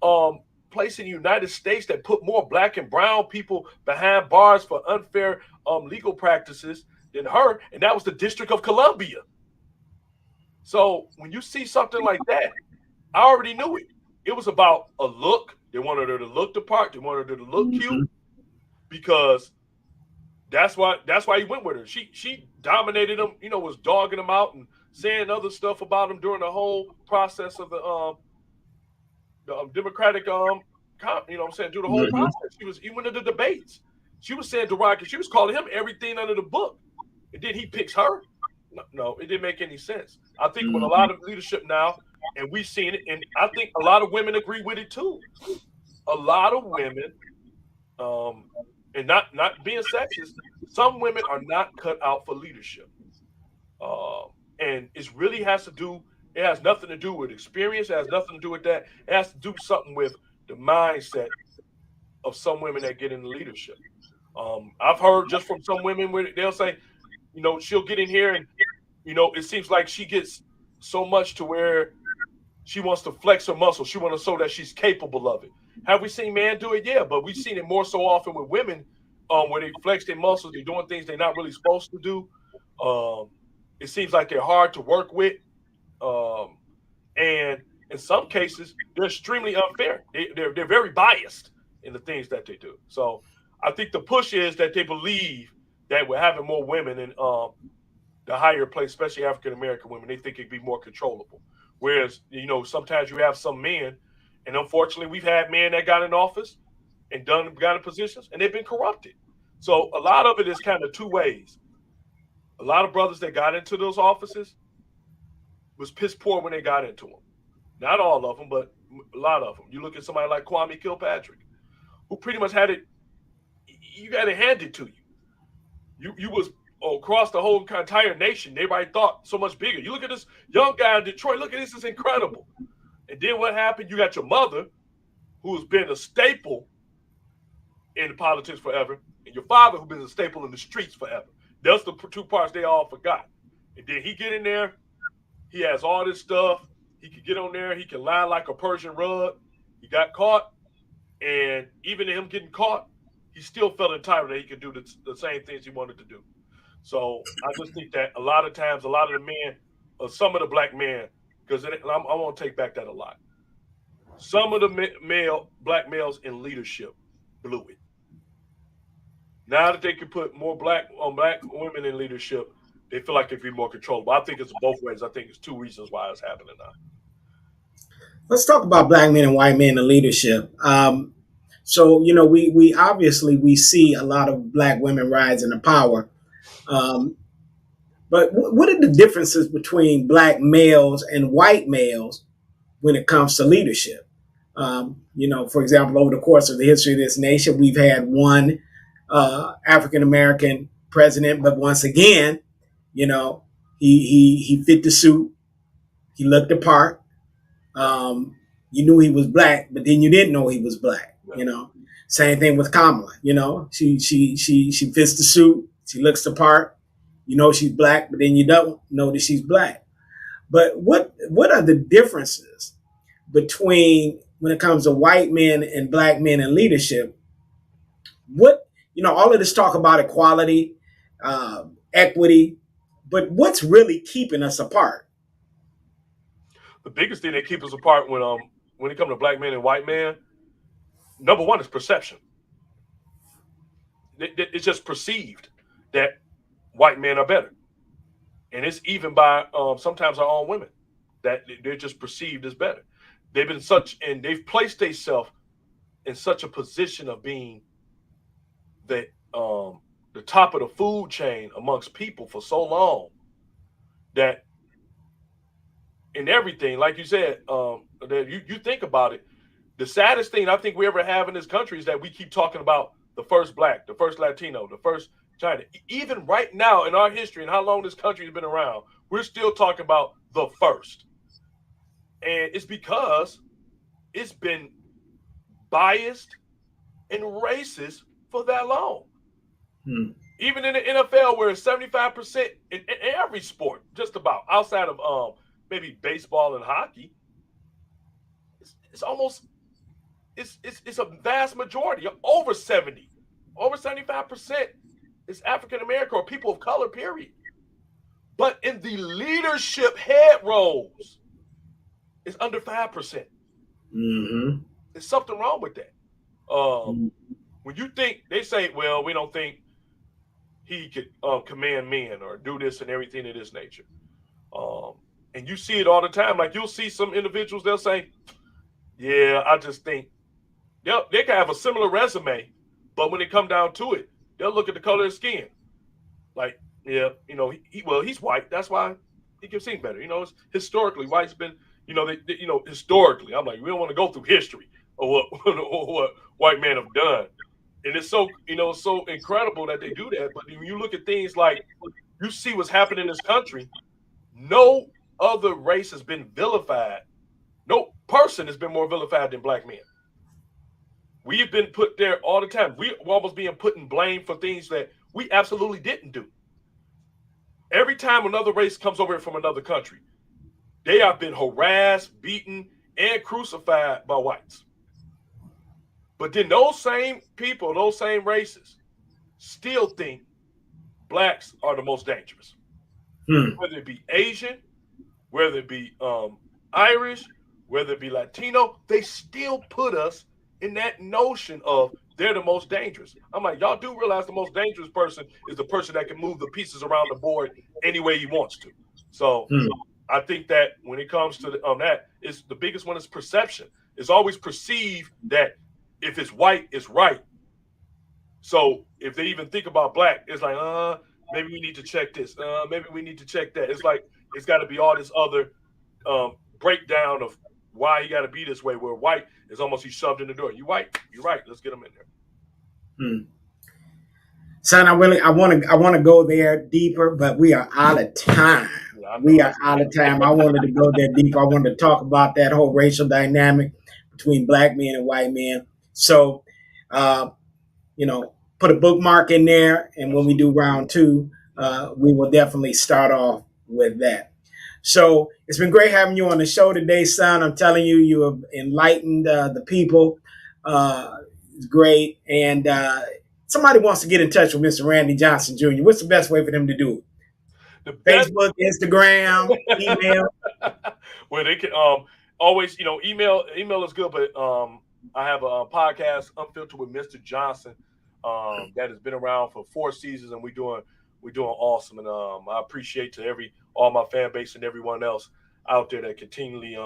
um, place in the United States that put more black and brown people behind bars for unfair legal practices than her, and that was the District of Columbia. So when you see something like that, I already knew it. It was about a look. They wanted her to look the part. They wanted her to look cute Mm-hmm. because that's why he went with her. She dominated him, was dogging him out and saying other stuff about him during the whole process of the Democratic what I'm saying, through the whole Mm-hmm. process. He went into the debates. She was saying derogatory. She was calling him everything under the book. And then he picks her. No, no, it didn't make any sense. I think with a lot of leadership now, and we've seen it, and I think a lot of women agree with it too. A lot of women, um, and not being sexist, some women are not cut out for leadership. And it really has to do. It has nothing to do with experience. It has nothing to do with that. It has to do something with the mindset of some women that get into leadership. I've heard just from some women where they'll say, she'll get in here and it seems like she gets so much to where she wants to flex her muscle. She wants to show that she's capable of it. Have we seen men do it? Yeah, but we've seen it more so often with women, where they flex their muscles. They're doing things they're not really supposed to do. Um, it seems like they're hard to work with, um, and in some cases, they're extremely unfair. They're very biased in the things that they do. So I think the push is that they believe that we're having more women in the higher place, especially African American women. They think it'd be more controllable. Whereas, sometimes you have some men, and unfortunately, we've had men that got in office and got in positions, and they've been corrupted. So a lot of it is kind of two ways. A lot of brothers that got into those offices was piss poor when they got into them. Not all of them, but a lot of them. You look at somebody like Kwame Kilpatrick, who pretty much had it. You got it handed to you. You was across the whole entire nation. Everybody thought so much bigger. You look at this young guy in Detroit. Look at this is incredible. And then what happened? You got your mother, who's been a staple. in politics forever, and your father who been a staple in the streets forever. That's the two parts they all forgot. And then he get in there, he has all this stuff. He could get on there, he can lie like a Persian rug. He got caught, and even him getting caught, he still felt entitled that he could do the same things he wanted to do. So I just think that a lot of times, a lot of the men, some of the black men, because I want to take back that a lot. Some of the black males in leadership blew it. Now that they can put more black women in leadership, they feel like they can be more controllable. I think it's both ways. I think it's two reasons why it's happening now. Let's talk about black men and white men in leadership. So we obviously we see a lot of black women rise into power. Um, but what are the differences between black males and white males when it comes to leadership? For example, over the course of the history of this nation, we've had one African American president, but once again, you know, he fit the suit, he looked the part. You knew he was black, but then you didn't know he was black. Same thing with Kamala. She fits the suit, she looks the part. You know she's black, but then you don't know that she's black. But what are the differences between when it comes to white men and black men in leadership? All of this talk about equality, equity, but what's really keeping us apart? The biggest thing that keeps us apart when it comes to black men and white men, number one is perception. It's just perceived that white men are better, and it's even by sometimes our own women that they're just perceived as better. They've placed themselves in such a position of being the top of the food chain amongst people for so long that in everything, like you said, that you think about it, the saddest thing I think we ever have in this country is that we keep talking about the first black, the first Latino, the first China. Even right now in our history and how long this country has been around, we're still talking about the first. And it's because it's been biased and racist for that long. Even in the NFL, where it's 75% in every sport, just about outside of maybe baseball and hockey, it's almost it's a vast majority, over 75% is African American or people of color, period. But in the leadership head roles, it's under 5%. Mm-hmm. There's something wrong with that. When you think, they say, well, we don't think he could command men or do this and everything of this nature. And you see it all the time. Like you'll see some individuals, they'll say, yeah, I just think they can have a similar resume, but when it come down to it, they'll look at the color of skin. Like, yeah, he's white. That's why he can sing better. Historically, white's been, historically. I'm like, we don't want to go through history or what white men have done. And it's so, so incredible that they do that. But when you look at things like, you see what's happening in this country, no other race has been vilified. No person has been more vilified than black men. We've been put there all the time. We're almost being put in blame for things that we absolutely didn't do. Every time another race comes over from another country, they have been harassed, beaten, and crucified by whites. But then those same people, those same races, still think blacks are the most dangerous. Whether it be Asian, whether it be Irish, whether it be Latino, they still put us in that notion of they're the most dangerous. I'm like, y'all do realize the most dangerous person is the person that can move the pieces around the board any way he wants to. So I think that when it comes to that, it's the biggest one is perception. It's always perceived that if it's white, it's right. So if they even think about black, it's like, maybe we need to check this. Maybe we need to check that. It's like it's got to be all this other breakdown of why you got to be this way. Where white is almost he's shoved in the door. You white, you're right. Let's get him in there. Son, I want to go there deeper, but we are out of time. We are out of time. I wanted to go there deeper. I wanted to talk about that whole racial dynamic between black men and white men. So, put a bookmark in there. And when we Absolutely. do round two, we will definitely start off with that. So it's been great having you on the show today, son. I'm telling you, you have enlightened the people. It's great. And somebody wants to get in touch with Mr. Randy Johnson Jr. What's the best way for them to do it? The best. Facebook, Instagram, email. Where they can always, email is good, but I have a podcast, Unfiltered with Mr. Johnson, that has been around for 4 seasons, and we're doing awesome. And I appreciate to all my fan base and everyone else out there that continually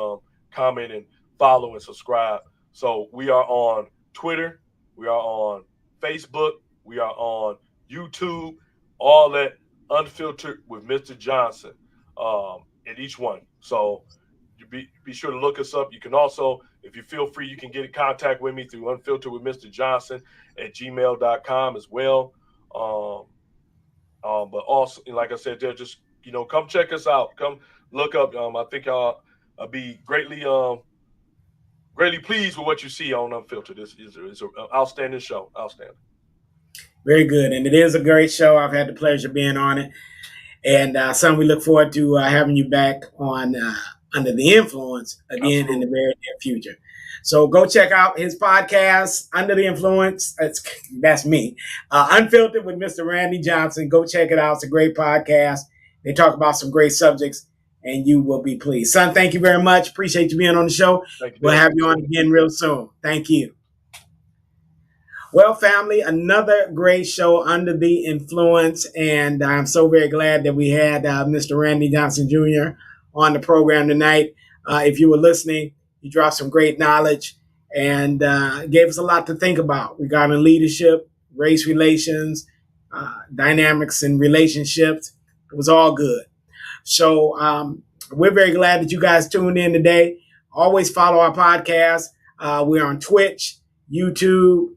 comment and follow and subscribe. So we are on Twitter, we are on Facebook, we are on YouTube, all that Unfiltered with Mr. Johnson, in each one. So you be sure to look us up. You can also, if you feel free, you can get in contact with me through Unfiltered with Mr. Johnson at gmail.com as well. But also, like I said, there, just come check us out. Come look up. I think I'll be greatly pleased with what you see on Unfiltered. This is an outstanding show. Outstanding. Very good. And it is a great show. I've had the pleasure of being on it. And son, we look forward to having you back on Under the Influence again. Absolutely. In the very near future. So go check out his podcast, Under the Influence. That's me. Unfiltered with Mr. Randy Johnson. Go check it out. It's a great podcast. They talk about some great subjects, and you will be pleased. Son, thank you very much. Appreciate you being on the show. We'll have you on again real soon. Thank you. Well, family, another great show, Under the Influence, and I'm so very glad that we had Mr. Randy Johnson Jr. on the program tonight. If you were listening, he dropped some great knowledge and gave us a lot to think about regarding leadership, race relations, dynamics in relationships. It was all good. So we're very glad that you guys tuned in today. Always follow our podcast. We're on Twitch, YouTube,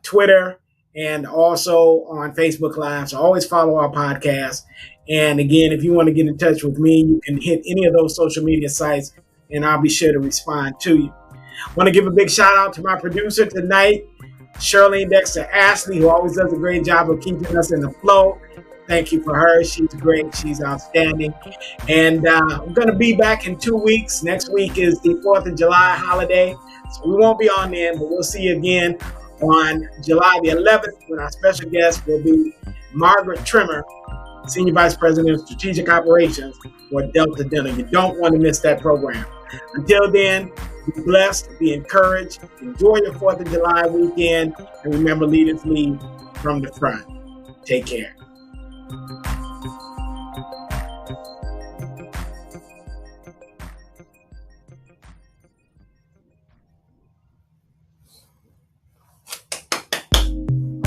Twitter, and also on Facebook Live. So always follow our podcast. And again, if you want to get in touch with me, you can hit any of those social media sites, and I'll be sure to respond to you. I want to give a big shout out to my producer tonight, Shirley Dexter Ashley, who always does a great job of keeping us in the flow. Thank you for her. She's great. She's outstanding. And we're going to be back in 2 weeks. Next week is the 4th of July holiday. So we won't be on then, but we'll see you again on July the 11th, when our special guest will be Margaret Trimmer, Senior Vice President of Strategic Operations for Delta Dental. You don't want to miss that program. Until then, be blessed, be encouraged, enjoy your 4th of July weekend, and remember, leaders lead from the front. Take care.